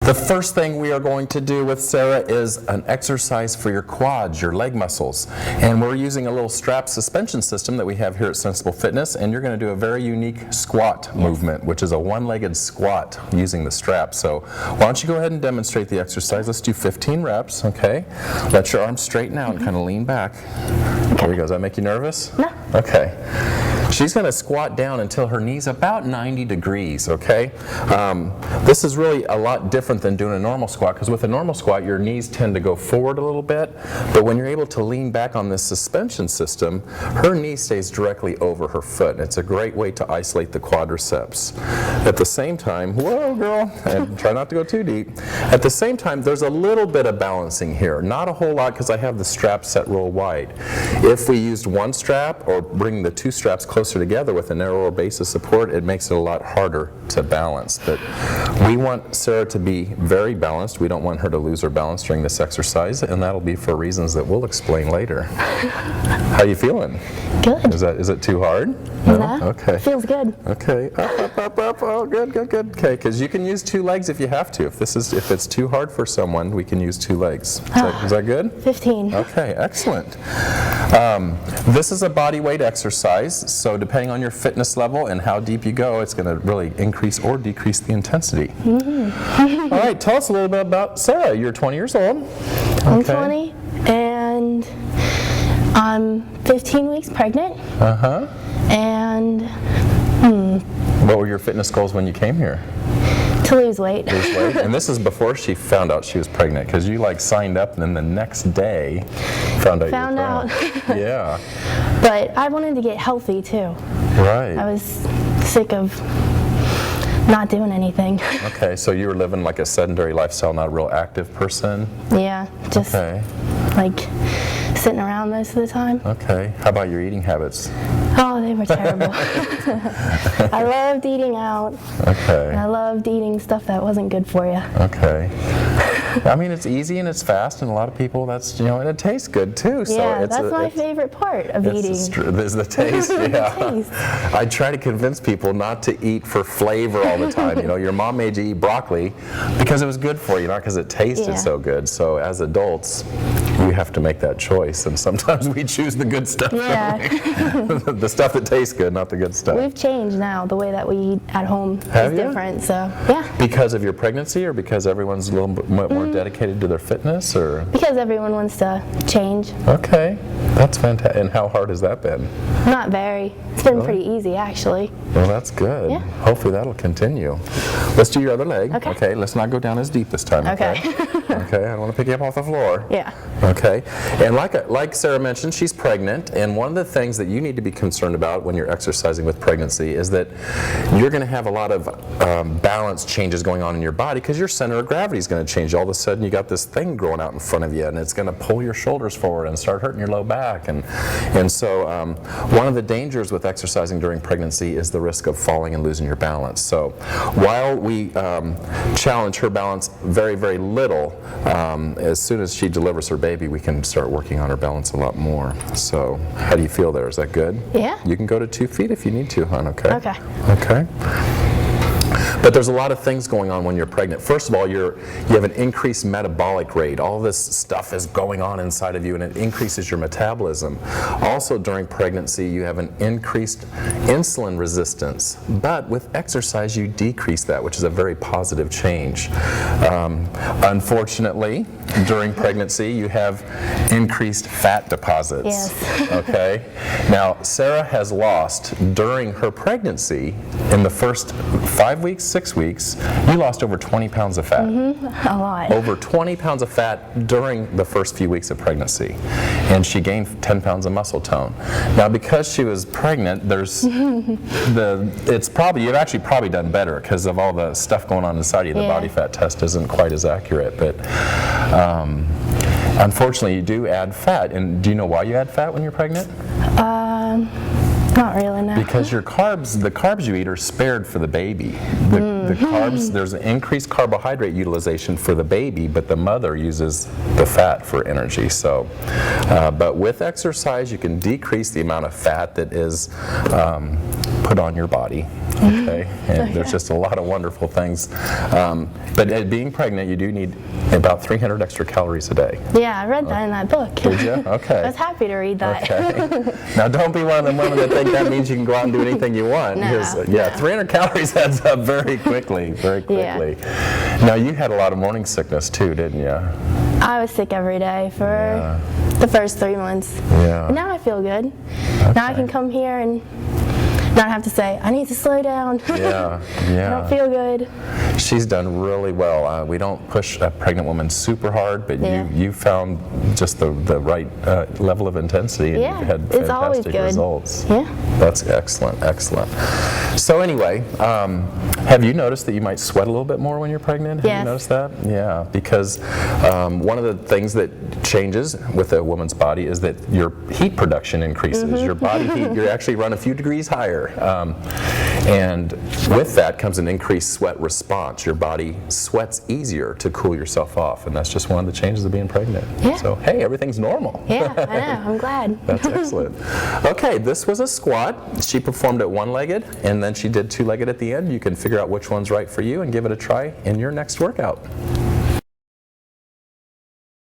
The first thing we are going to do with Sarah is an exercise for your quads, your leg muscles. And we're using a little strap suspension system that we have here at Sensible Fitness, and you're going to do a very unique squat movement, which is a one-legged squat using the strap. So why don't you go ahead and demonstrate the exercise. Let's do 15 reps, okay? Let your arms straighten out and kind of lean back. There you go. Does that make you nervous? No. Okay. She's going to squat down until her knee's about 90 degrees, okay? This is really a lot different than doing a normal squat, because with a normal squat, your knees tend to go forward a little bit, but when you're able to lean back on this suspension system, her knee stays directly over her foot. It's a great way to isolate the quadriceps. At the same time, whoa girl, and try not to go too deep. At the same time, there's a little bit of balancing here. Not a whole lot, because I have the strap set real wide. If we used one strap or bring the two straps closer together with a narrower base of support, it makes it a lot harder to balance. But we want Sarah to be very balanced. We don't want her to lose her balance during this exercise, and that'll be for reasons that we'll explain later. How you feeling? Good. Is it too hard? No. Okay. Feels good. Okay. Up. Oh, good. Okay, because you can use two legs if you have to. If it's too hard for someone, we can use two legs. Is that good? 15. Okay, excellent. This is a body weight exercise, so depending on your fitness level and how deep you go, it's going to really increase or decrease the intensity. All right, tell us a little bit about Sarah. You're 20 years old. I'm 20, and I'm 15 weeks pregnant. And what were your fitness goals when you came here? to lose weight. And this is before she found out she was pregnant, because you like signed up and then the next day found out you were pregnant. Yeah. But I wanted to get healthy too. Right. I was sick of not doing anything. Okay, so you were living like a sedentary lifestyle, not a real active person? Yeah, just like sitting around most of the time. Okay, how about your eating habits? Oh, they were terrible. I loved eating out. Okay. And I loved eating stuff that wasn't good for you. Okay. I mean, it's easy and it's fast, and a lot of people, that's, you know, and it tastes good too. So yeah, that's my favorite part of eating. Is the taste, yeah. The taste. I try to convince people not to eat for flavor all the time. You know, your mom made you eat broccoli because it was good for you, not because it tasted so good. So as adults, you have to make that choice, and sometimes we choose the good stuff. Yeah. The stuff that tastes good, not the good stuff. We've changed now. The way that we eat at home is different. So yeah. Because of your pregnancy, or because everyone's a little bit more dedicated to their fitness, or? Because everyone wants to change. Okay, that's fantastic. And how hard has that been? Not very. It's been pretty easy, actually. Well, that's good. Yeah. Hopefully that'll continue. Let's do your other leg. Okay. Let's not go down as deep this time. Okay. Okay. I don't want to pick you up off the floor. Yeah. Okay. And like Sarah mentioned, she's pregnant, and one of the things that you need to be concerned about when you're exercising with pregnancy is that you're going to have a lot of balance changes going on in your body, because your center of gravity is going to change. All of a sudden, you got this thing growing out in front of you, and it's going to pull your shoulders forward and start hurting your low back. And so one of the dangers with exercising during pregnancy is the risk of falling and losing your balance. So while we challenge her balance very, very little, as soon as she delivers her baby, we can start working on her balance a lot more. So how do you feel there? Is that good? Yeah. You can go to 2 feet if you need to, hon, okay? Okay. Okay. But there's a lot of things going on when you're pregnant. First of all, you have an increased metabolic rate. All this stuff is going on inside of you, and it increases your metabolism. Also, during pregnancy, you have an increased insulin resistance. But with exercise, you decrease that, which is a very positive change. Unfortunately, during pregnancy, you have increased fat deposits. Yes. Okay. Now, Sarah has lost, during her pregnancy, in the first 5 weeks, 6 weeks, you lost over 20 pounds of fat. A lot. Over 20 pounds of fat during the first few weeks of pregnancy. And she gained 10 pounds of muscle tone. Now, because she was pregnant, there's you've actually probably done better because of all the stuff going on inside you. The body fat test isn't quite as accurate, but unfortunately, you do add fat. And do you know why you add fat when you're pregnant? Not really, no. Because the carbs you eat are spared for the baby. The carbs, there's an increased carbohydrate utilization for the baby, but the mother uses the fat for energy. So, but with exercise, you can decrease the amount of fat that is put on your body, okay? And there's just a lot of wonderful things. But being pregnant, you do need about 300 extra calories a day. Yeah, I read that in that book. Did you? Okay. I was happy to read that. Okay. Now, don't be one of them women that think that means you can go out and do anything you want. No, Because, yeah, 300 calories adds up very quickly, very quickly. Yeah. Now, you had a lot of morning sickness too, didn't you? I was sick every day for the first 3 months. Yeah. But now I feel good. Now I can come here and not have to say, I need to slow down. Yeah, I yeah. don't feel good. She's done really well. We don't push a pregnant woman super hard, but you found just the right level of intensity, and Yeah, you've had it's always fantastic good. results. Yeah. That's excellent, excellent. So anyway, have you noticed that you might sweat a little bit more when you're pregnant? Have Yes. you noticed that? Yeah, because one of the things that changes with a woman's body is that your heat production increases. Your body heat, you actually run a few degrees higher. And with that comes an increased sweat response. Your body sweats easier to cool yourself off, and that's just one of the changes of being pregnant. Yeah. So, hey, everything's normal. Yeah, I know. I'm glad. That's excellent. Okay, this was a squat. She performed it one-legged, and then she did two-legged at the end. You can figure out which one's right for you and give it a try in your next workout.